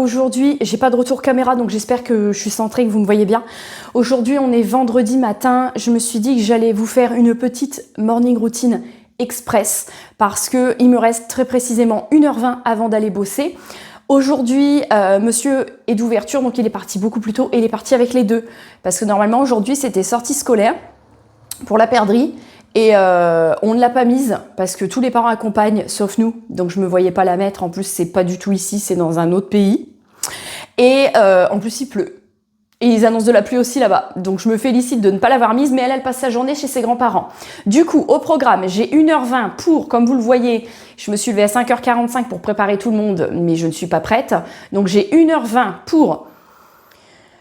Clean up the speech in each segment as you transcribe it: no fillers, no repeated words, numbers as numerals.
aujourd'hui, j'ai pas de retour caméra, donc j'espère que je suis centrée, que vous me voyez bien. Aujourd'hui, on est vendredi matin. Je me suis dit que j'allais vous faire une petite morning routine express parce que il me reste très précisément 1h20 avant d'aller bosser. Aujourd'hui, monsieur est d'ouverture, donc il est parti beaucoup plus tôt et il est parti avec les deux. Parce que normalement, aujourd'hui, c'était sortie scolaire pour la perdrix. Et on ne l'a pas mise parce que tous les parents accompagnent, sauf nous. Donc je me voyais pas la mettre. En plus, c'est pas du tout ici, c'est dans un autre pays. Et en plus, il pleut. Et ils annoncent de la pluie aussi là-bas. Donc je me félicite de ne pas l'avoir mise, mais elle passe sa journée chez ses grands-parents. Du coup, au programme, j'ai 1h20 pour, comme vous le voyez, je me suis levée à 5h45 pour préparer tout le monde, mais je ne suis pas prête. Donc j'ai 1h20 pour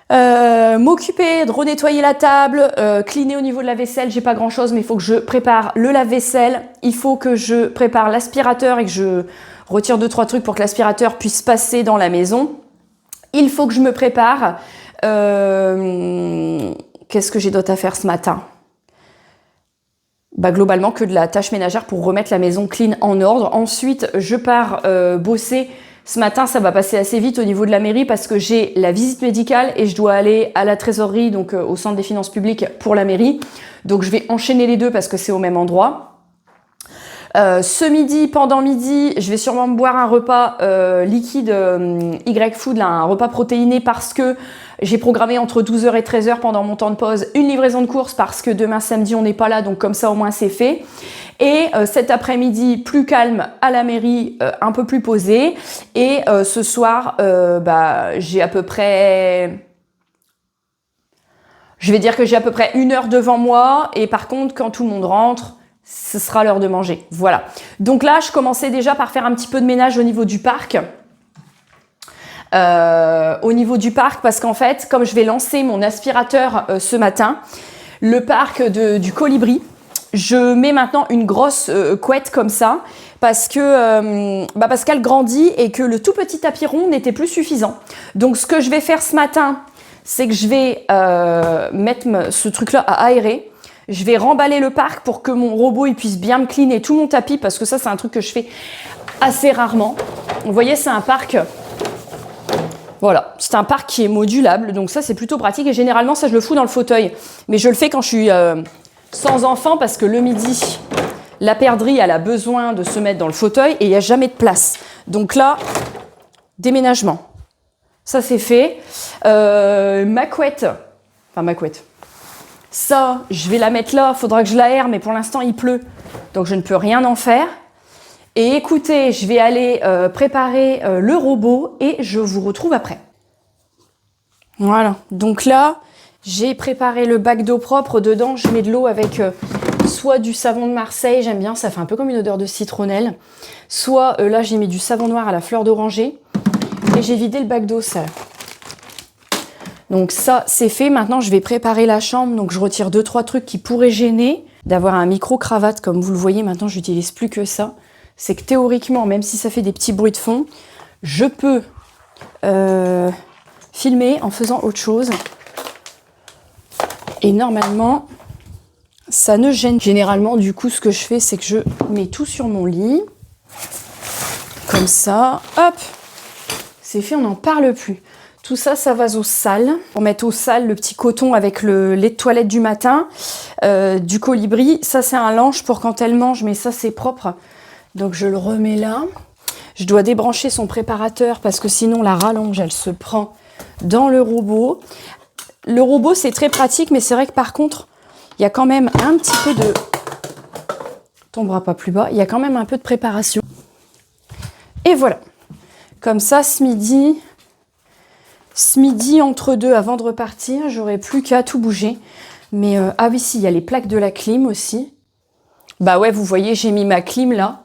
m'occuper de renettoyer la table, cleaner au niveau de la vaisselle. J'ai pas grand chose, mais il faut que je prépare le lave-vaisselle. Il faut que je prépare l'aspirateur et que je retire 2-3 trucs pour que l'aspirateur puisse passer dans la maison. Il faut que je me prépare. Qu'est-ce que j'ai d'autre à faire ce matin? Bah, globalement que de la tâche ménagère pour remettre la maison clean en ordre. Ensuite, je pars bosser. Ce matin, ça va passer assez vite au niveau de la mairie parce que j'ai la visite médicale et je dois aller à la trésorerie, donc au centre des finances publiques pour la mairie. Donc je vais enchaîner les deux parce que c'est au même endroit. Ce midi, pendant midi, je vais sûrement me boire un repas liquide Y-Food, là, un repas protéiné parce que j'ai programmé entre 12h et 13h pendant mon temps de pause une livraison de courses parce que demain samedi on n'est pas là, donc comme ça au moins c'est fait. Et cet après-midi plus calme à la mairie, un peu plus posé. Et ce soir, j'ai à peu près... Je vais dire que j'ai à peu près 1 heure devant moi et par contre quand tout le monde rentre, ce sera l'heure de manger. Voilà. Donc là, je commençais déjà par faire un petit peu de ménage au niveau du parc. Parce qu'en fait, comme je vais lancer mon aspirateur ce matin, le parc du Colibri, je mets maintenant une grosse couette comme ça parce qu'elle grandit et que le tout petit tapis rond n'était plus suffisant. Donc ce que je vais faire ce matin, c'est que je vais mettre ce truc-là à aérer. Je vais remballer le parc pour que mon robot il puisse bien me cleaner tout mon tapis parce que ça c'est un truc que je fais assez rarement. Vous voyez, c'est un parc... Voilà, c'est un parc qui est modulable, donc ça c'est plutôt pratique et généralement ça je le fous dans le fauteuil. Mais je le fais quand je suis sans enfant parce que le midi, la perdrix elle a besoin de se mettre dans le fauteuil et il n'y a jamais de place. Donc là, déménagement. Ça c'est fait. Ma couette, ça je vais la mettre là, il faudra que je l'aère mais pour l'instant il pleut, donc je ne peux rien en faire. Et écoutez, je vais aller préparer le robot et je vous retrouve après. Voilà, donc là, j'ai préparé le bac d'eau propre. Dedans, je mets de l'eau avec soit du savon de Marseille, j'aime bien, ça fait un peu comme une odeur de citronnelle. Soit là, j'ai mis du savon noir à la fleur d'oranger. Et j'ai vidé le bac d'eau sale. Donc ça, c'est fait. Maintenant, je vais préparer la chambre. Donc je retire 2-3 trucs qui pourraient gêner. D'avoir un micro-cravate, comme vous le voyez, maintenant, j'utilise plus que ça. C'est que théoriquement, même si ça fait des petits bruits de fond, je peux filmer en faisant autre chose. Et normalement, ça ne gêne. Généralement, du coup, ce que je fais, c'est que je mets tout sur mon lit. Comme ça, hop, c'est fait, on n'en parle plus. Tout ça, ça va au sale. Pour mettre au sale le petit coton avec le lait de toilette du matin, du Colibri. Ça, c'est un linge pour quand elle mange, mais ça, c'est propre. Donc je le remets là. Je dois débrancher son préparateur parce que sinon la rallonge, elle se prend dans le robot. Le robot, c'est très pratique, mais c'est vrai que par contre, il y a quand même un petit peu de... Tombera pas plus bas. Il y a quand même un peu de préparation. Et voilà. Comme ça, ce midi, entre deux, avant de repartir, j'aurai plus qu'à tout bouger. Mais ah oui, si, il y a les plaques de la clim aussi. Bah ouais, vous voyez, j'ai mis ma clim là.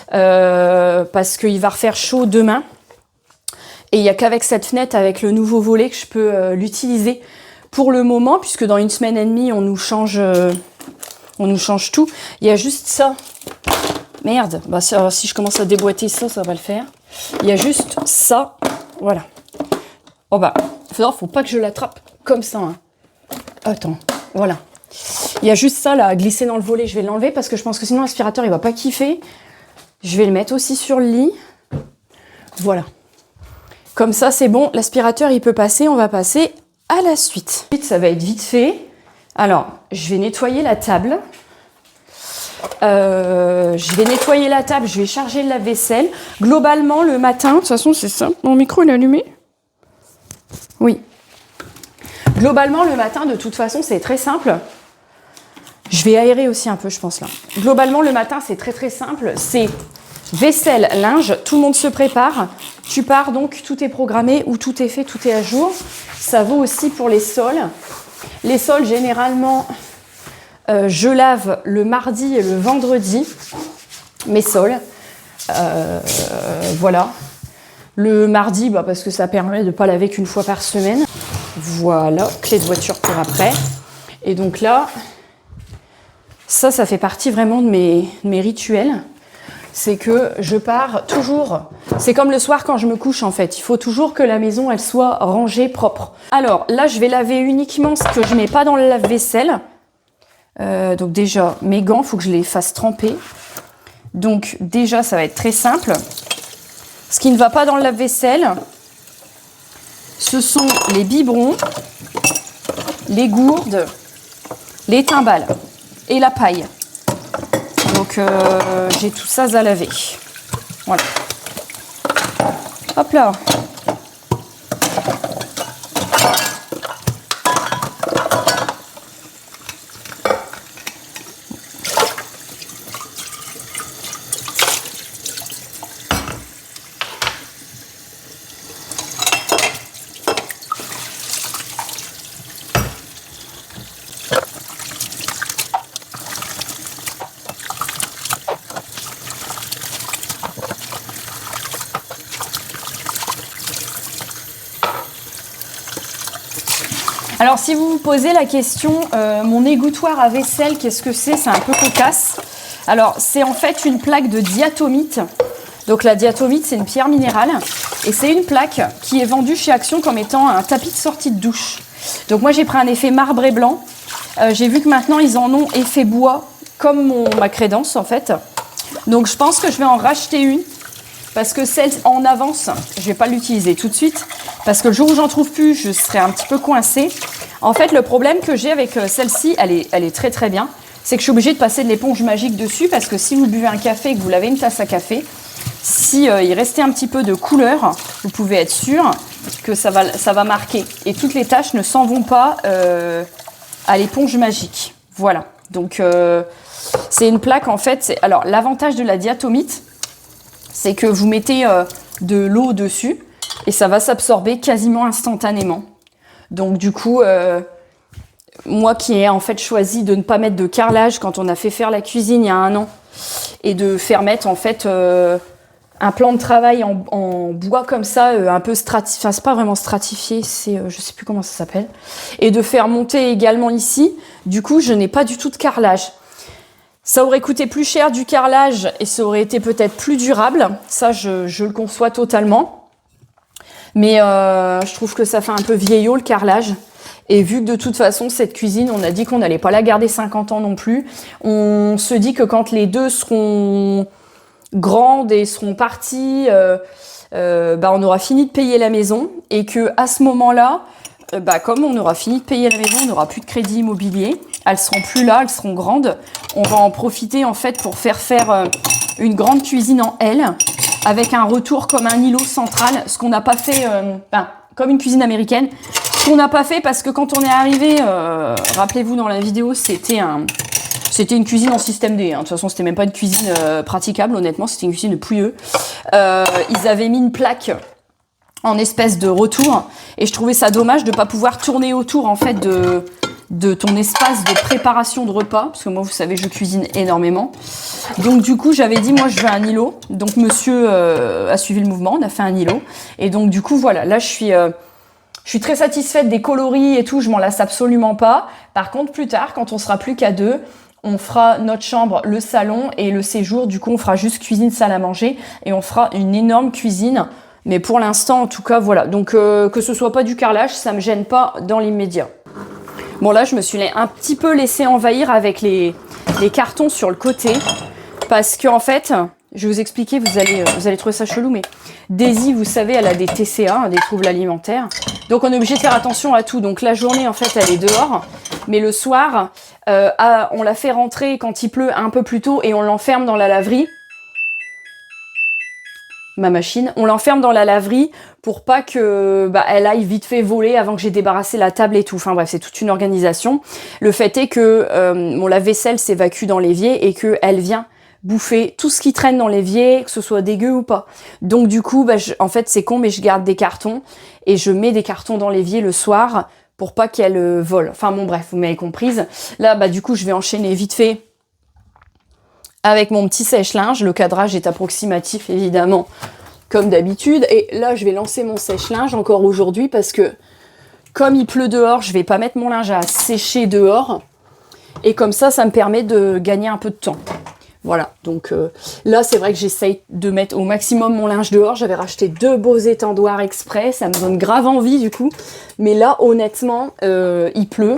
Parce qu'il va refaire chaud demain et il n'y a qu'avec cette fenêtre avec le nouveau volet que je peux l'utiliser pour le moment puisque dans 1 semaine et demie on nous change tout. Il y a juste ça, merde, bah si je commence à déboîter ça va le faire. Il y a juste ça, voilà. Oh bah faut pas que je l'attrape comme ça hein. Attends, voilà, il y a juste ça là à glisser dans le volet. Je vais l'enlever parce que je pense que sinon l'aspirateur il va pas kiffer. Je vais le mettre aussi sur le lit. Voilà. Comme ça, c'est bon, l'aspirateur, il peut passer. On va passer à la suite. Ensuite, ça va être vite fait. Alors, je vais nettoyer la table. Je vais charger le lave-vaisselle. Globalement, le matin, de toute façon, c'est ça. Mon micro, il est allumé? Oui. Globalement, le matin, de toute façon, c'est très simple. Je vais aérer aussi un peu, je pense, là. Globalement, le matin, c'est très, très simple. C'est vaisselle, linge, tout le monde se prépare. Tu pars, donc, tout est programmé ou tout est fait, tout est à jour. Ça vaut aussi pour les sols. Les sols, généralement, je lave le mardi et le vendredi, mes sols. Voilà. Le mardi, parce que ça permet de ne pas laver qu'une fois par semaine. Voilà, clé de voiture pour après. Et donc là, ça fait partie vraiment de mes rituels. C'est que je pars toujours, c'est comme le soir quand je me couche en fait. Il faut toujours que la maison, elle soit rangée, propre. Alors là, je vais laver uniquement ce que je mets pas dans le lave-vaisselle. Donc déjà, mes gants, il faut que je les fasse tremper. Donc déjà, ça va être très simple. Ce qui ne va pas dans le lave-vaisselle, ce sont les biberons, les gourdes, les timbales et la paille. Donc j'ai tout ça à laver. Voilà. Hop là. Alors si vous vous posez la question, mon égouttoir à vaisselle, qu'est-ce que c'est? C'est un peu cocasse. Alors c'est en fait une plaque de diatomite. Donc la diatomite, c'est une pierre minérale. Et c'est une plaque qui est vendue chez Action comme étant un tapis de sortie de douche. Donc moi j'ai pris un effet marbre et blanc. J'ai vu que maintenant ils en ont effet bois, comme ma crédence en fait. Donc je pense que je vais en racheter une. Parce que celle en avance, je ne vais pas l'utiliser tout de suite. Parce que le jour où j'en trouve plus, je serai un petit peu coincée. En fait, le problème que j'ai avec celle-ci, elle est très très bien. C'est que je suis obligée de passer de l'éponge magique dessus. Parce que si vous buvez un café et que vous lavez une tasse à café, si il restait un petit peu de couleur, vous pouvez être sûr que ça va marquer. Et toutes les taches ne s'en vont pas à l'éponge magique. Voilà. Donc, c'est une plaque en fait. Alors, l'avantage de la diatomite, c'est que vous mettez de l'eau dessus et ça va s'absorber quasiment instantanément. Donc du coup, moi qui ai en fait choisi de ne pas mettre de carrelage quand on a fait faire la cuisine il y a 1 an et de faire mettre en fait un plan de travail en bois comme ça, un peu stratifié, enfin c'est pas vraiment stratifié, c'est je sais plus comment ça s'appelle, et de faire monter également ici, du coup je n'ai pas du tout de carrelage. Ça aurait coûté plus cher du carrelage et ça aurait été peut-être plus durable. Ça, je le conçois totalement. Mais je trouve que ça fait un peu vieillot le carrelage. Et vu que de toute façon, cette cuisine, on a dit qu'on n'allait pas la garder 50 ans non plus. On se dit que quand les deux seront grandes et seront parties, on aura fini de payer la maison. Et que à ce moment-là, comme on aura fini de payer la maison, on n'aura plus de crédit immobilier. Elles seront plus là, elles seront grandes. On va en profiter en fait pour faire une grande cuisine en L avec un retour comme un îlot central, ce qu'on n'a pas fait, comme une cuisine américaine. Ce qu'on n'a pas fait parce que quand on est arrivé, rappelez-vous dans la vidéo, c'était une cuisine en système D. Hein. De toute façon, c'était même pas une cuisine praticable, honnêtement, c'était une cuisine de pouilleux. Ils avaient mis une plaque en espèce de retour et je trouvais ça dommage de ne pas pouvoir tourner autour en fait de ton espace de préparation de repas, parce que moi vous savez je cuisine énormément, donc du coup j'avais dit moi je veux un îlot, donc monsieur a suivi le mouvement, on a fait un îlot, et donc du coup voilà, là je suis très satisfaite des coloris et tout, je m'en lasse absolument pas. Par contre plus tard quand on sera plus qu'à 2, on fera notre chambre, le salon et le séjour, du coup on fera juste cuisine, salle à manger et on fera une énorme cuisine. Mais pour l'instant, en tout cas, voilà. Donc, que ce soit pas du carrelage, ça me gêne pas dans l'immédiat. Bon, là, je me suis un petit peu laissée envahir avec les cartons sur le côté. Parce qu'en fait, je vais vous expliquer, vous allez trouver ça chelou, mais Daisy, vous savez, elle a des TCA, hein, des troubles alimentaires. Donc on est obligé de faire attention à tout. Donc la journée, en fait, elle est dehors, mais le soir, on la fait rentrer quand il pleut un peu plus tôt et on l'enferme dans la laverie. Ma machine, on l'enferme dans la laverie pour pas que elle aille vite fait voler avant que j'ai débarrassé la table et tout. Enfin bref, c'est toute une organisation. Le fait est que mon lave-vaisselle s'évacue dans l'évier et qu'elle vient bouffer tout ce qui traîne dans l'évier, que ce soit dégueu ou pas. Donc du coup, en fait c'est con, mais je garde des cartons et je mets des cartons dans l'évier le soir pour pas qu'elle vole. Enfin bon bref, vous m'avez comprise. Là, du coup, je vais enchaîner vite fait avec mon petit sèche-linge. Le cadrage est approximatif, évidemment, comme d'habitude. Et là, je vais lancer mon sèche-linge encore aujourd'hui parce que, comme il pleut dehors, je vais pas mettre mon linge à sécher dehors. Et comme ça, ça me permet de gagner un peu de temps. Voilà, donc là, c'est vrai que j'essaye de mettre au maximum mon linge dehors. J'avais racheté 2 beaux étendoirs exprès. Ça me donne grave envie, du coup. Mais là, honnêtement, il pleut.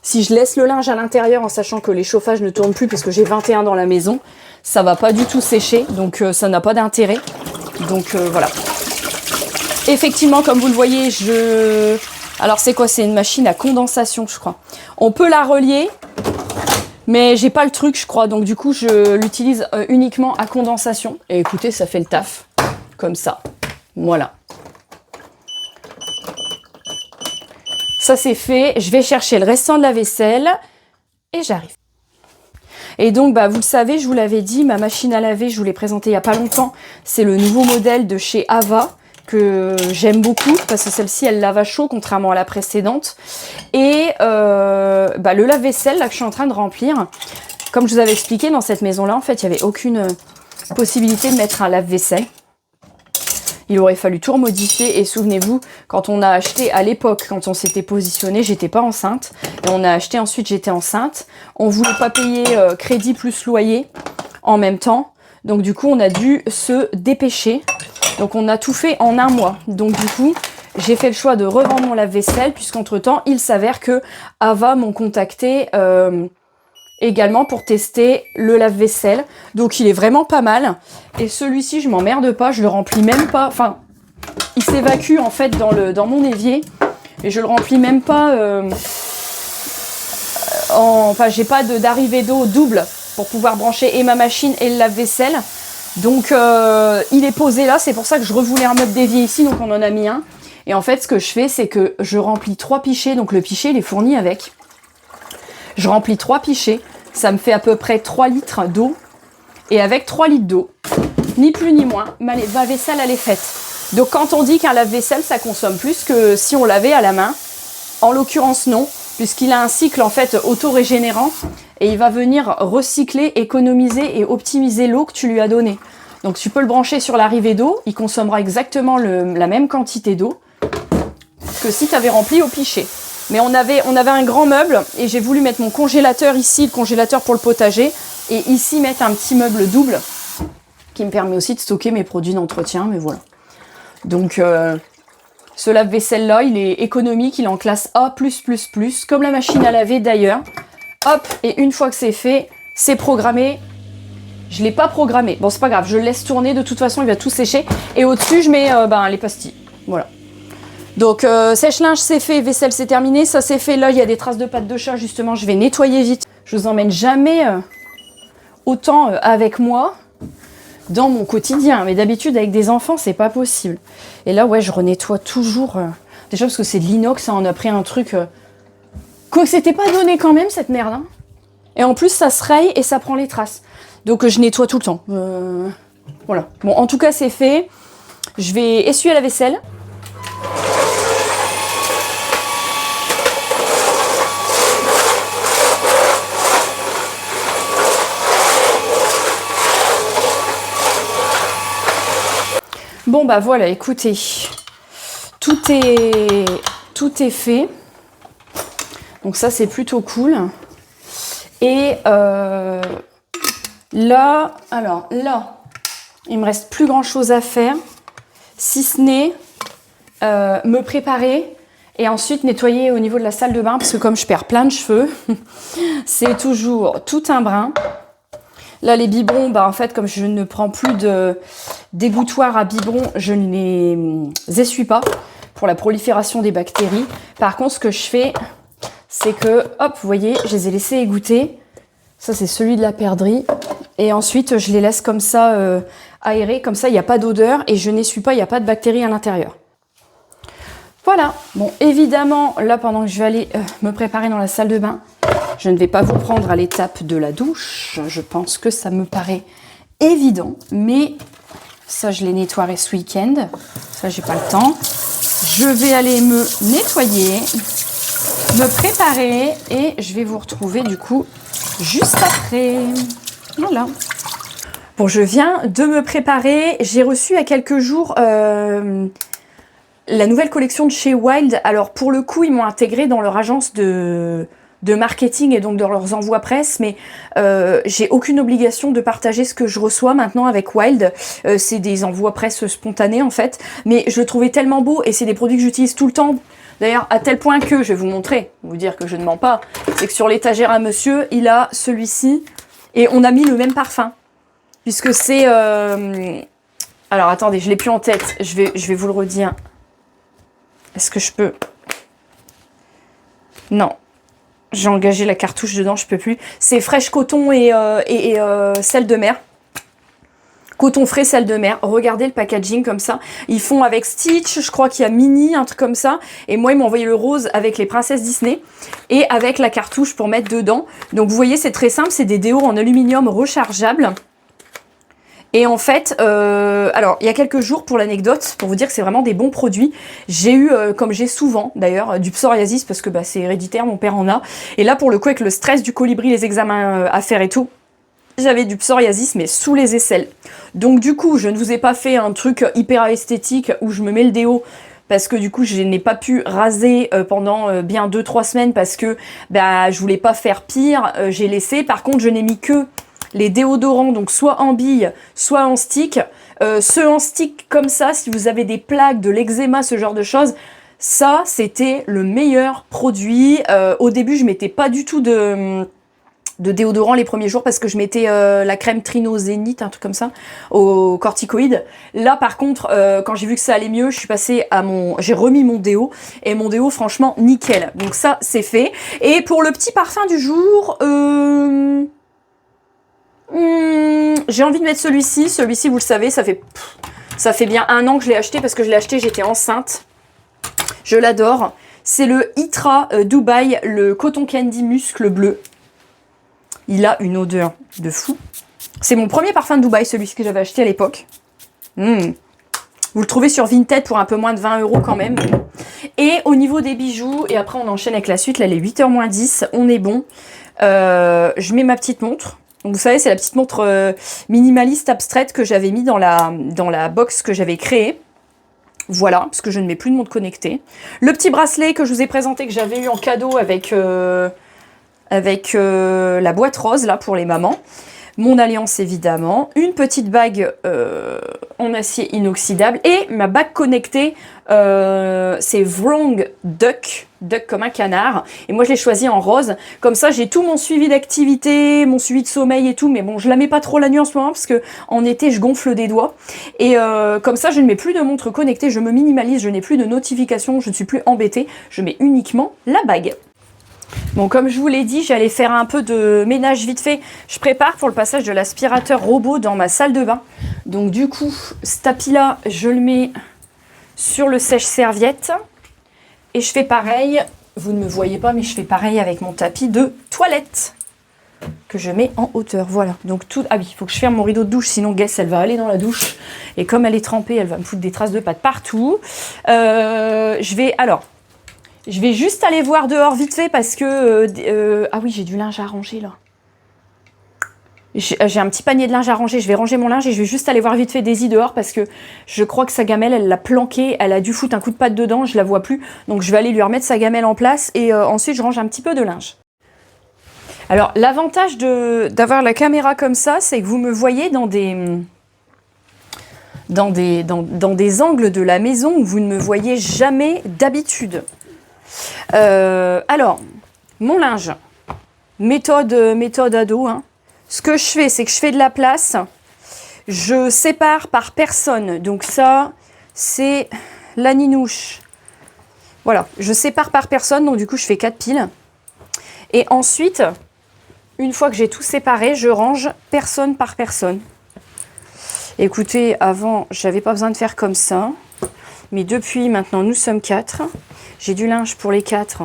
Si je laisse le linge à l'intérieur en sachant que les chauffages ne tournent plus parce que j'ai 21 dans la maison, ça va pas du tout sécher, donc ça n'a pas d'intérêt. Donc voilà. Effectivement, comme vous le voyez, alors c'est quoi? C'est une machine à condensation, je crois. On peut la relier, mais j'ai pas le truc, je crois. Donc du coup, je l'utilise uniquement à condensation. Et écoutez, ça fait le taf. Comme ça. Voilà. Ça c'est fait, je vais chercher le restant de la vaisselle et j'arrive. Et donc, vous le savez, je vous l'avais dit, ma machine à laver, je vous l'ai présentée il n'y a pas longtemps. C'est le nouveau modèle de chez Ava que j'aime beaucoup parce que celle-ci, elle lave à chaud contrairement à la précédente. Et le lave-vaisselle là que je suis en train de remplir, comme je vous avais expliqué, dans cette maison-là, en fait, il n'y avait aucune possibilité de mettre un lave-vaisselle. Il aurait fallu tout remodifier et souvenez-vous, quand on a acheté à l'époque, quand on s'était positionné, j'étais pas enceinte. Et on a acheté ensuite, j'étais enceinte. On voulait pas payer crédit plus loyer en même temps. Donc du coup, on a dû se dépêcher. Donc on a tout fait en un mois. Donc du coup, j'ai fait le choix de revendre mon lave-vaisselle puisqu'entre-temps, il s'avère que Ava m'ont contacté également pour tester le lave-vaisselle. Donc il est vraiment pas mal. Et celui-ci, je m'emmerde pas, je le remplis même pas. Enfin, il s'évacue en fait dans mon évier. Et je le remplis même pas. Enfin, j'ai pas d'arrivée d'eau double pour pouvoir brancher et ma machine et le lave-vaisselle. Donc il est posé là, c'est pour ça que je revoulais un meuble d'évier ici, donc on en a mis un. Et en fait, ce que je fais, c'est que je remplis 3 pichets. Donc le pichet, il est fourni avec. Je remplis 3 pichets. Ça me fait à peu près 3 litres d'eau. Et avec 3 litres d'eau, ni plus ni moins, ma vaisselle, elle est faite. Donc quand on dit qu'un lave-vaisselle, ça consomme plus que si on lavait à la main, en l'occurrence non, puisqu'il a un cycle en fait auto-régénérant et il va venir recycler, économiser et optimiser l'eau que tu lui as donnée. Donc tu peux le brancher sur l'arrivée d'eau, il consommera exactement la même quantité d'eau que si tu avais rempli au pichet. Mais on avait un grand meuble et j'ai voulu mettre mon congélateur ici, le congélateur pour le potager, et ici mettre un petit meuble double qui me permet aussi de stocker mes produits d'entretien, mais voilà. Donc ce lave-vaisselle là, il est économique, il est en classe A+++, comme la machine à laver d'ailleurs. Hop, et une fois que c'est fait, c'est programmé. Je ne l'ai pas programmé. Bon, c'est pas grave, je le laisse tourner, de toute façon, il va tout sécher. Et au-dessus, je mets les pastilles. Voilà. Donc sèche-linge c'est fait, vaisselle c'est terminé, ça c'est fait. Là il y a des traces de pâte de chat, justement je vais nettoyer vite. Je vous emmène jamais autant avec moi dans mon quotidien, mais d'habitude avec des enfants c'est pas possible. Et là ouais, je renettoie toujours, déjà parce que c'est de l'inox, on a pris un truc quoi que c'était pas donné quand même cette merde, hein. Et en plus ça se raye et ça prend les traces, donc je nettoie tout le temps. Voilà, bon en tout cas c'est fait. Je vais essuyer la vaisselle. Bon voilà, écoutez, tout est fait. Donc ça c'est plutôt cool. Et là, il me reste plus grand chose à faire, si ce n'est me préparer et ensuite nettoyer au niveau de la salle de bain, parce que comme je perds plein de cheveux, c'est toujours tout un brin. Là, les biberons, bah, en fait, comme je ne prends plus d'égouttoir à biberons, je ne les essuie pas pour la prolifération des bactéries. Par contre, ce que je fais, c'est que, hop, vous voyez, je les ai laissés égoutter. Ça, c'est celui de la perdrix. Et ensuite, je les laisse comme ça aérer. Comme ça, il n'y a pas d'odeur et je n'essuie pas, il n'y a pas de bactéries à l'intérieur. Voilà. Bon, évidemment, là, pendant que je vais aller me préparer dans la salle de bain, je ne vais pas vous prendre à l'étape de la douche. Je pense que ça me paraît évident. Mais ça, je l'ai nettoyé ce week-end. Ça, j'ai pas le temps. Je vais aller me nettoyer, me préparer et je vais vous retrouver du coup juste après. Voilà. Bon, je viens de me préparer. J'ai reçu il y a quelques jours la nouvelle collection de chez Wild. Alors pour le coup, ils m'ont intégré dans leur agence de marketing et donc dans leurs envois presse, mais j'ai aucune obligation de partager ce que je reçois maintenant avec Wild. C'est des envois presse spontanés en fait, mais je le trouvais tellement beau et c'est des produits que j'utilise tout le temps. D'ailleurs, à tel point que, je vais vous montrer, vous dire que je ne mens pas, c'est que sur l'étagère à monsieur, il a celui-ci et on a mis le même parfum. Puisque c'est... Alors attendez, je l'ai plus en tête, je vais vous le redire. Est-ce que je peux... Non. J'ai engagé la cartouche dedans, je peux plus. C'est fraîche coton et sel de mer. Coton frais, sel de mer. Regardez le packaging comme ça. Ils font avec Stitch, je crois qu'il y a Mini, un truc comme ça. Et moi, ils m'ont envoyé le rose avec les princesses Disney. Et avec la cartouche pour mettre dedans. Donc vous voyez, c'est très simple. C'est des déos en aluminium rechargeables. Et en fait, alors il y a quelques jours, pour l'anecdote, pour vous dire que c'est vraiment des bons produits, j'ai eu, comme j'ai souvent d'ailleurs, du psoriasis parce que bah, c'est héréditaire, mon père en a. Et là pour le coup avec le stress du colibri, les examens à faire et tout, j'avais du psoriasis mais sous les aisselles. Donc du coup je ne vous ai pas fait un truc hyper esthétique où je me mets le déo parce que du coup je n'ai pas pu raser pendant bien 2-3 semaines parce que bah, je voulais pas faire pire, j'ai laissé. Par contre je n'ai mis que les déodorants, donc soit en bille, soit en stick. Ceux en stick comme ça, si vous avez des plaques, de l'eczéma, ce genre de choses, ça, c'était le meilleur produit. Au début, je mettais pas du tout de déodorant les premiers jours parce que je mettais la crème Trinozénite, un truc comme ça, au corticoïde. Là, par contre, quand j'ai vu que ça allait mieux, je suis passée à j'ai remis mon déo et mon déo, franchement, nickel. Donc ça, c'est fait. Et pour le petit parfum du jour, j'ai envie de mettre celui-ci. Celui-ci, vous le savez, ça fait bien 1 an que je l'ai acheté parce que je l'ai acheté, j'étais enceinte. Je l'adore. C'est le Itra Dubaï, le Cotton Candy Muscle Bleu. Il a une odeur de fou. C'est mon premier parfum de Dubaï, celui que j'avais acheté à l'époque. Vous le trouvez sur Vinted pour un peu moins de 20 € quand même. Et au niveau des bijoux, et après on enchaîne avec la suite, là les 8h moins 10, on est bon. Je mets ma petite montre. Donc vous savez, c'est la petite montre minimaliste abstraite que j'avais mis dans la box que j'avais créée. Voilà, parce que je ne mets plus de montre connectée. Le petit bracelet que je vous ai présenté, que j'avais eu en cadeau avec la boîte rose, là, pour les mamans. Mon alliance, évidemment. Une petite bague en acier inoxydable. Et ma bague connectée, c'est Wrong Duck. Duck comme un canard. Et moi, je l'ai choisi en rose. Comme ça, j'ai tout mon suivi d'activité, mon suivi de sommeil et tout. Mais bon, je la mets pas trop la nuit en ce moment parce que en été, je gonfle des doigts. Et comme ça, je ne mets plus de montre connectée. Je me minimalise. Je n'ai plus de notifications. Je ne suis plus embêtée. Je mets uniquement la bague. Bon, comme je vous l'ai dit, j'allais faire un peu de ménage vite fait. Je prépare pour le passage de l'aspirateur robot dans ma salle de bain. Donc du coup, ce tapis-là, je le mets sur le sèche-serviette. Et je fais pareil, vous ne me voyez pas, mais je fais pareil avec mon tapis de toilette que je mets en hauteur. Voilà, donc tout... Ah oui, il faut que je ferme mon rideau de douche, sinon Guess, elle va aller dans la douche. Et comme elle est trempée, elle va me foutre des traces de pâte partout. Je vais juste aller voir dehors vite fait parce que... ah oui, j'ai du linge à ranger là. J'ai un petit panier de linge à ranger. Je vais ranger mon linge et je vais juste aller voir vite fait Daisy dehors parce que je crois que sa gamelle, elle l'a planquée. Elle a dû foutre un coup de patte dedans, je la vois plus. Donc je vais aller lui remettre sa gamelle en place et ensuite je range un petit peu de linge. Alors l'avantage d'avoir la caméra comme ça, c'est que vous me voyez dans des angles de la maison où vous ne me voyez jamais d'habitude. Alors, mon linge, méthode ado, hein. Ce que je fais, c'est que je fais de la place. Je sépare par personne. Donc ça, c'est la ninouche. Voilà, je sépare par personne. Donc du coup, je fais 4 piles. Et ensuite, une fois que j'ai tout séparé, je range personne par personne. Écoutez, avant, j'avais pas besoin de faire comme ça. Mais depuis, maintenant, nous sommes 4. J'ai du linge pour les 4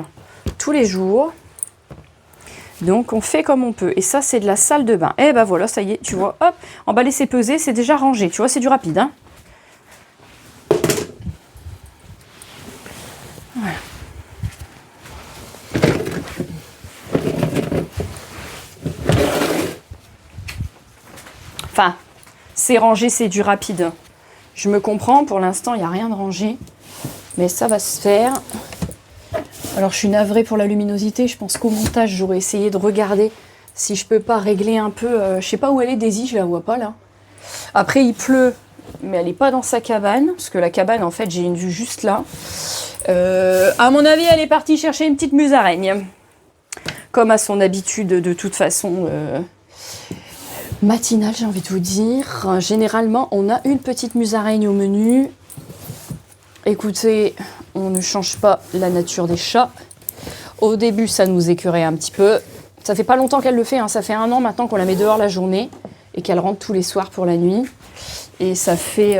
tous les jours. Donc, on fait comme on peut. Et ça, c'est de la salle de bain. Et ben voilà, ça y est, tu vois, hop, emballer, c'est pesé, c'est déjà rangé. Tu vois, c'est du rapide, hein. Voilà. Enfin, c'est rangé, c'est du rapide. Je me comprends, pour l'instant, il n'y a rien de rangé. Mais ça va se faire. Alors, je suis navrée pour la luminosité. Je pense qu'au montage, j'aurais essayé de regarder si je peux pas régler un peu. Je sais pas où elle est, Daisy, je la vois pas là. Après, il pleut, mais elle n'est pas dans sa cabane. Parce que la cabane, en fait, j'ai une vue juste là. À mon avis, elle est partie chercher une petite musaraigne. Comme à son habitude, de toute façon... matinale, j'ai envie de vous dire. Généralement, on a une petite musaraigne au menu. Écoutez, on ne change pas la nature des chats. Au début, ça nous écœurait un petit peu. Ça fait pas longtemps qu'elle le fait, hein. Ça fait 1 an maintenant qu'on la met dehors la journée et qu'elle rentre tous les soirs pour la nuit. Et ça fait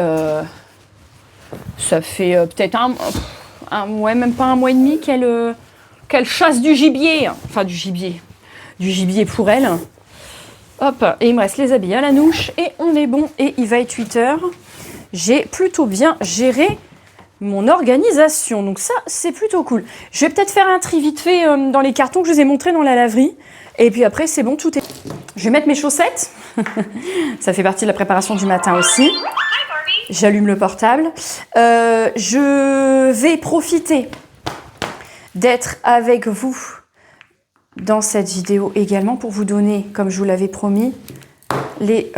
peut-être ouais, même pas 1 mois et demi qu'elle chasse du gibier. Enfin, du gibier pour elle. Hop, et il me reste les habits à la nouche et on est bon. Et il va être 8 heures. J'ai plutôt bien géré mon organisation. Donc ça, c'est plutôt cool. Je vais peut-être faire un tri vite fait dans les cartons que je vous ai montrés dans la laverie. Et puis après, c'est bon, tout est... Je vais mettre mes chaussettes. Ça fait partie de la préparation du matin aussi. J'allume le portable. Je vais profiter d'être avec vous dans cette vidéo également pour vous donner, comme je vous l'avais promis, les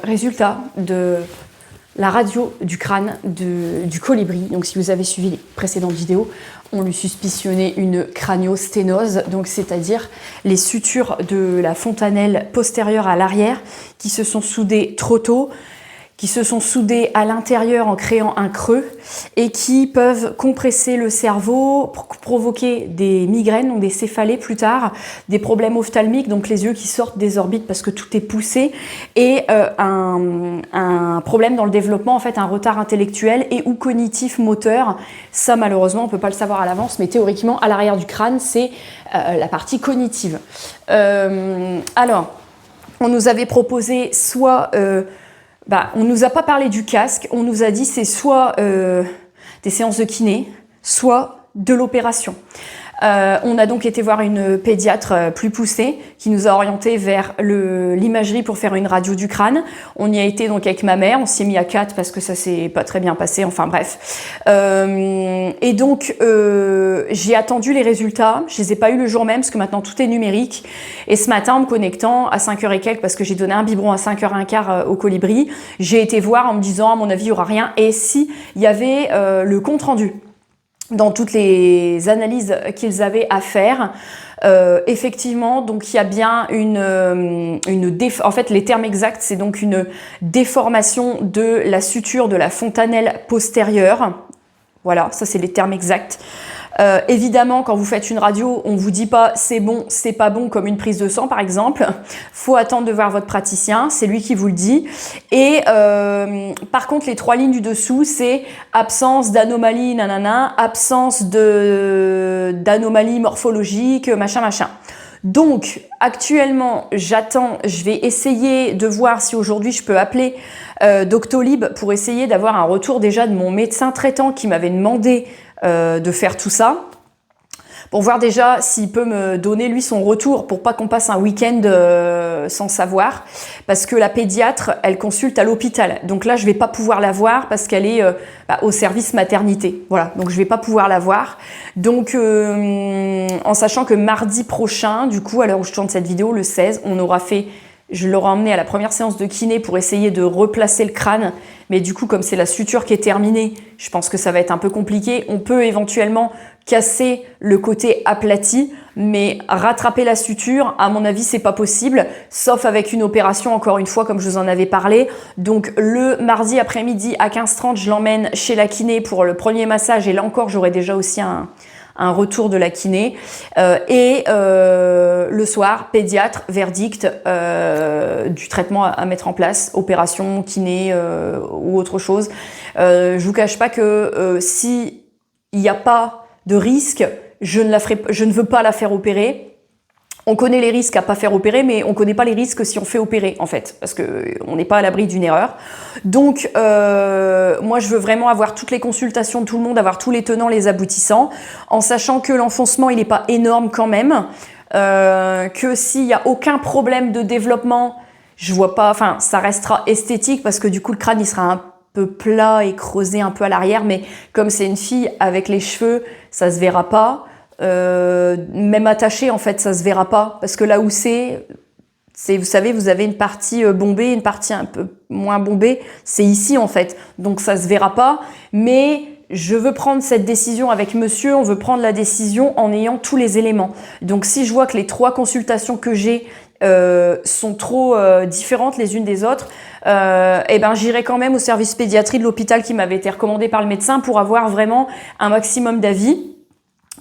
résultats de la radio du crâne du colibri. Donc si vous avez suivi les précédentes vidéos, on lui suspicionnait une craniosténose, donc c'est-à-dire les sutures de la fontanelle postérieure à l'arrière qui se sont soudées trop tôt, qui se sont soudées à l'intérieur en créant un creux et qui peuvent compresser le cerveau, provoquer des migraines, donc des céphalées plus tard, des problèmes ophtalmiques, donc les yeux qui sortent des orbites parce que tout est poussé, et un problème dans le développement, en fait un retard intellectuel et ou cognitif moteur. Ça malheureusement on ne peut pas le savoir à l'avance, mais théoriquement à l'arrière du crâne c'est la partie cognitive. Alors, on nous avait proposé soit... on ne nous a pas parlé du casque, on nous a dit c'est soit des séances de kiné, soit de l'opération. On a donc été voir une pédiatre plus poussée qui nous a orientés vers l'imagerie pour faire une radio du crâne. On y a été donc avec ma mère, on s'y est mis à 4 parce que ça s'est pas très bien passé, enfin bref. Et donc j'ai attendu les résultats, je les ai pas eu le jour même parce que maintenant tout est numérique. Et ce matin en me connectant à 5h et quelques parce que j'ai donné un biberon à 5h15 au colibri, j'ai été voir en me disant à mon avis il y aura rien. Et si il y avait le compte rendu dans toutes les analyses qu'ils avaient à faire, effectivement, donc il y a bien en fait les termes exacts, c'est donc une déformation de la suture de la fontanelle postérieure. Voilà, ça c'est les termes exacts. Évidemment, quand vous faites une radio, on vous dit pas c'est bon, c'est pas bon, comme une prise de sang par exemple. Faut attendre de voir votre praticien, c'est lui qui vous le dit. Et par contre, les 3 lignes du dessous, c'est absence d'anomalie, nanana, absence d'anomalie morphologique, machin, machin. Donc, actuellement, j'attends, je vais essayer de voir si aujourd'hui je peux appeler Doctolib pour essayer d'avoir un retour déjà de mon médecin traitant qui m'avait demandé de faire tout ça, pour voir déjà s'il peut me donner lui son retour pour pas qu'on passe un week-end sans savoir, parce que la pédiatre elle consulte à l'hôpital, donc là je vais pas pouvoir la voir parce qu'elle est au service maternité, voilà, donc je vais pas pouvoir la voir, donc en sachant que mardi prochain, du coup à l'heure où je tourne cette vidéo, le 16, on aura fait Je l'aurais emmené à la première séance de kiné pour essayer de replacer le crâne. Mais du coup, comme c'est la suture qui est terminée, je pense que ça va être un peu compliqué. On peut éventuellement casser le côté aplati, mais rattraper la suture, à mon avis, c'est pas possible, sauf avec une opération, encore une fois, comme je vous en avais parlé. Donc, le mardi après-midi à 15h30, je l'emmène chez la kiné pour le premier massage. Et là encore, j'aurai déjà aussi un retour de la kiné. Le soir, pédiatre, verdict du traitement à mettre en place, opération, kiné ou autre chose. Je vous cache pas que si il n'y a pas de risque, je ne veux pas la faire opérer. On connaît les risques à pas faire opérer, mais on connaît pas les risques si on fait opérer, en fait, parce que on n'est pas à l'abri d'une erreur. Donc, moi, je veux vraiment avoir toutes les consultations de tout le monde, avoir tous les tenants, les aboutissants, en sachant que l'enfoncement, il n'est pas énorme quand même, que s'il y a aucun problème de développement, je vois pas, enfin, ça restera esthétique, parce que du coup, le crâne, il sera un peu plat et creusé un peu à l'arrière, mais comme c'est une fille avec les cheveux, ça se verra pas. Même attaché, en fait, ça se verra pas, parce que là où c'est, vous savez, vous avez une partie bombée, une partie un peu moins bombée, c'est ici en fait, donc ça se verra pas, mais je veux prendre cette décision avec monsieur, on veut prendre la décision en ayant tous les éléments. Donc si je vois que les 3 consultations que j'ai sont trop différentes les unes des autres, et ben j'irai quand même au service pédiatrie de l'hôpital qui m'avait été recommandé par le médecin pour avoir vraiment un maximum d'avis,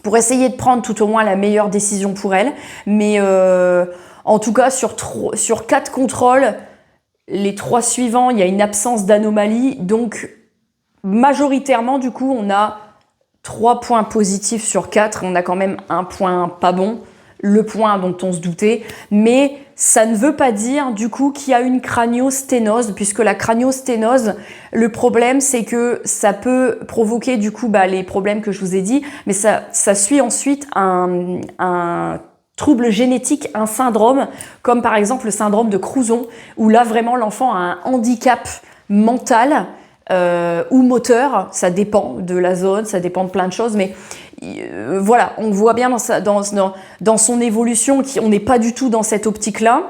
pour essayer de prendre tout au moins la meilleure décision pour elle. Mais en tout cas, sur 4 contrôles, les 3 suivants, il y a une absence d'anomalie. Donc, majoritairement, du coup, on a 3 points positifs sur 4. On a quand même un point pas bon, le point dont on se doutait. Mais ça ne veut pas dire, du coup, qu'il y a une craniosténose, puisque la craniosténose, le problème, c'est que ça peut provoquer, du coup, les problèmes que je vous ai dit, mais ça suit ensuite un trouble génétique, un syndrome, comme par exemple le syndrome de Crouzon, où là, vraiment, l'enfant a un handicap mental ou moteur, ça dépend de la zone, ça dépend de plein de choses, mais voilà, on voit bien dans son évolution qu'on n'est pas du tout dans cette optique-là.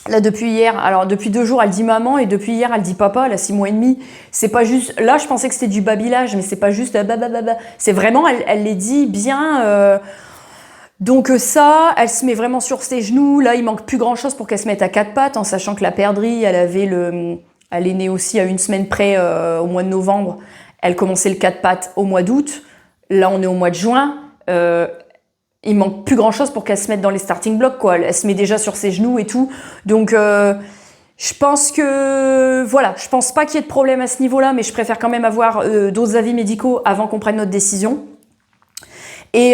Là, depuis hier, alors depuis 2 jours, elle dit maman, et depuis hier, elle dit papa, elle a 6 mois et demi. C'est pas juste, là, je pensais que c'était du babillage, mais c'est pas juste c'est vraiment, elle les dit bien. Donc ça, elle se met vraiment sur ses genoux. Là, il manque plus grand-chose pour qu'elle se mette à 4 pattes, en sachant que la perdrix, elle est née aussi à 1 semaine près au mois de novembre. Elle commençait le 4 pattes au mois d'août. Là, on est au mois de juin. Il manque plus grand-chose pour qu'elle se mette dans les starting blocks, quoi. Elle se met déjà sur ses genoux et tout. Donc, je pense que... Voilà, je pense pas qu'il y ait de problème à ce niveau-là, mais je préfère quand même avoir d'autres avis médicaux avant qu'on prenne notre décision. Et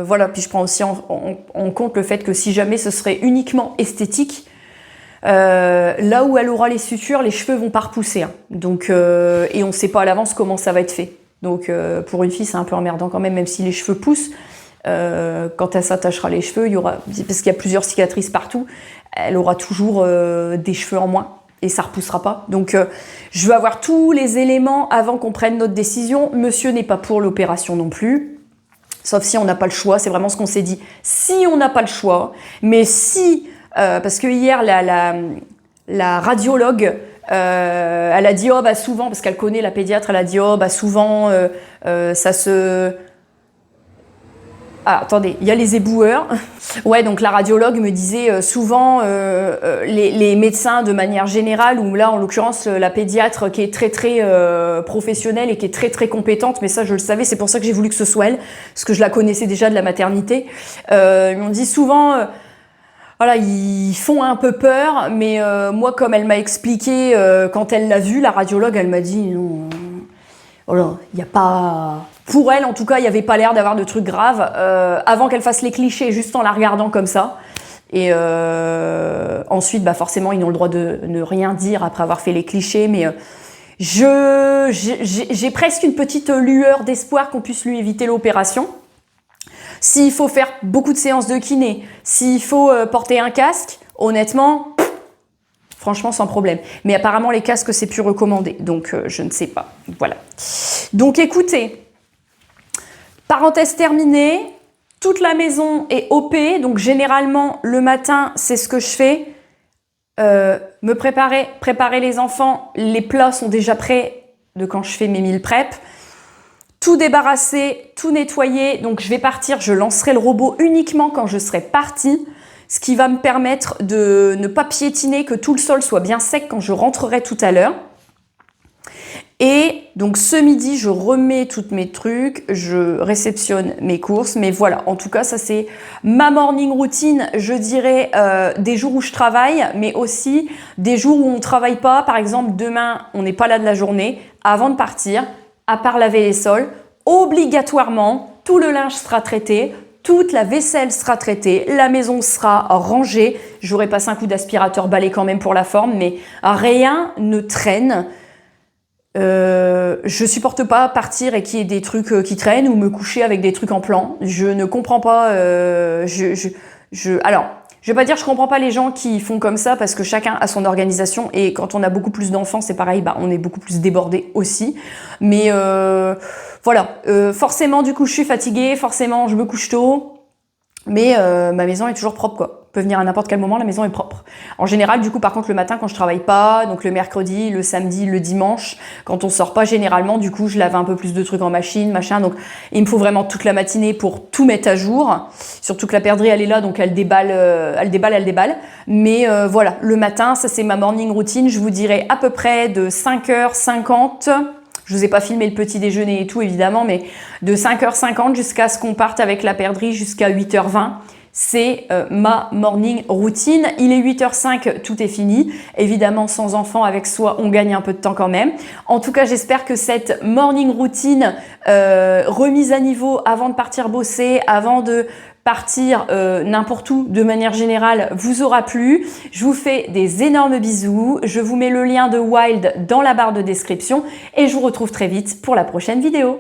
voilà, puis je prends aussi en compte le fait que si jamais ce serait uniquement esthétique, là où elle aura les sutures, les cheveux vont pas repousser. Hein. Donc, et on sait pas à l'avance comment ça va être fait. Donc pour une fille, c'est un peu emmerdant quand même si les cheveux poussent. Quand elle s'attachera les cheveux, il y aura, parce qu'il y a plusieurs cicatrices partout, elle aura toujours des cheveux en moins et ça repoussera pas. Donc je veux avoir tous les éléments avant qu'on prenne notre décision. Monsieur n'est pas pour l'opération non plus, sauf si on n'a pas le choix. C'est vraiment ce qu'on s'est dit. Si on n'a pas le choix, mais si, parce que hier la radiologue, elle a dit souvent, parce qu'elle connaît la pédiatre, elle a dit souvent ça se... Ah, attendez, il y a les éboueurs. Ouais, donc la radiologue me disait souvent les médecins de manière générale, ou là en l'occurrence la pédiatre qui est très très professionnelle et qui est très très compétente, mais ça je le savais, c'est pour ça que j'ai voulu que ce soit elle, parce que je la connaissais déjà de la maternité. Ils m'ont dit souvent... Voilà, ils font un peu peur, mais moi, comme elle m'a expliqué, quand elle l'a vu, la radiologue, elle m'a dit non, voilà, il n'y a pas... Pour elle, en tout cas, il n'y avait pas l'air d'avoir de trucs graves, avant qu'elle fasse les clichés, juste en la regardant comme ça. Et ensuite, forcément, ils ont le droit de ne rien dire après avoir fait les clichés, mais j'ai presque une petite lueur d'espoir qu'on puisse lui éviter l'opération. S'il faut faire beaucoup de séances de kiné, s'il faut porter un casque, honnêtement, franchement sans problème. Mais apparemment les casques c'est plus recommandé, donc je ne sais pas. Voilà. Donc écoutez, parenthèse terminée, Toute la maison est OP, donc généralement le matin, c'est ce que je fais. Me préparer les enfants, les plats sont déjà prêts de quand je fais mes meal prep. Tout débarrasser, tout nettoyer, donc je vais partir, je lancerai le robot uniquement quand je serai partie, ce qui va me permettre de ne pas piétiner, que tout le sol soit bien sec quand je rentrerai tout à l'heure. Et donc ce midi, je remets tous mes trucs, je réceptionne mes courses. Mais voilà, en tout cas, ça c'est ma morning routine, je dirais, des jours où je travaille, mais aussi des jours où on ne travaille pas. Par exemple, demain, on n'est pas là de la journée. Avant de partir, à part laver les sols, obligatoirement, tout le linge sera traité, toute la vaisselle sera traitée, la maison sera rangée. J'aurais passé un coup d'aspirateur balai quand même pour la forme, mais rien ne traîne. Je supporte pas partir et qu'il y ait des trucs qui traînent ou me coucher avec des trucs en plan. Je ne comprends pas. Alors, je vais pas dire je comprends pas les gens qui font comme ça parce que chacun a son organisation et quand on a beaucoup plus d'enfants, c'est pareil, on est beaucoup plus débordé aussi. Mais voilà, forcément du coup je suis fatiguée, forcément je me couche tôt, mais ma maison est toujours propre quoi. Peut venir à n'importe quel moment, la maison est propre. En général, du coup, par contre, le matin, quand je travaille pas, donc le mercredi, le samedi, le dimanche, quand on sort pas, généralement, du coup, je lave un peu plus de trucs en machine, machin. Donc, il me faut vraiment toute la matinée pour tout mettre à jour. Surtout que la perdrix, elle est là, donc elle déballe. Mais voilà, le matin, ça c'est ma morning routine. Je vous dirais à peu près de 5h50. Je vous ai pas filmé le petit déjeuner et tout, évidemment, mais de 5h50 jusqu'à ce qu'on parte avec la perdrix jusqu'à 8h20. C'est ma morning routine. Il est 8h05, tout est fini. Évidemment, sans enfant avec soi, on gagne un peu de temps quand même. En tout cas, j'espère que cette morning routine remise à niveau avant de partir bosser, avant de partir n'importe où de manière générale, vous aura plu. Je vous fais des énormes bisous. Je vous mets le lien de Wild dans la barre de description et je vous retrouve très vite pour la prochaine vidéo.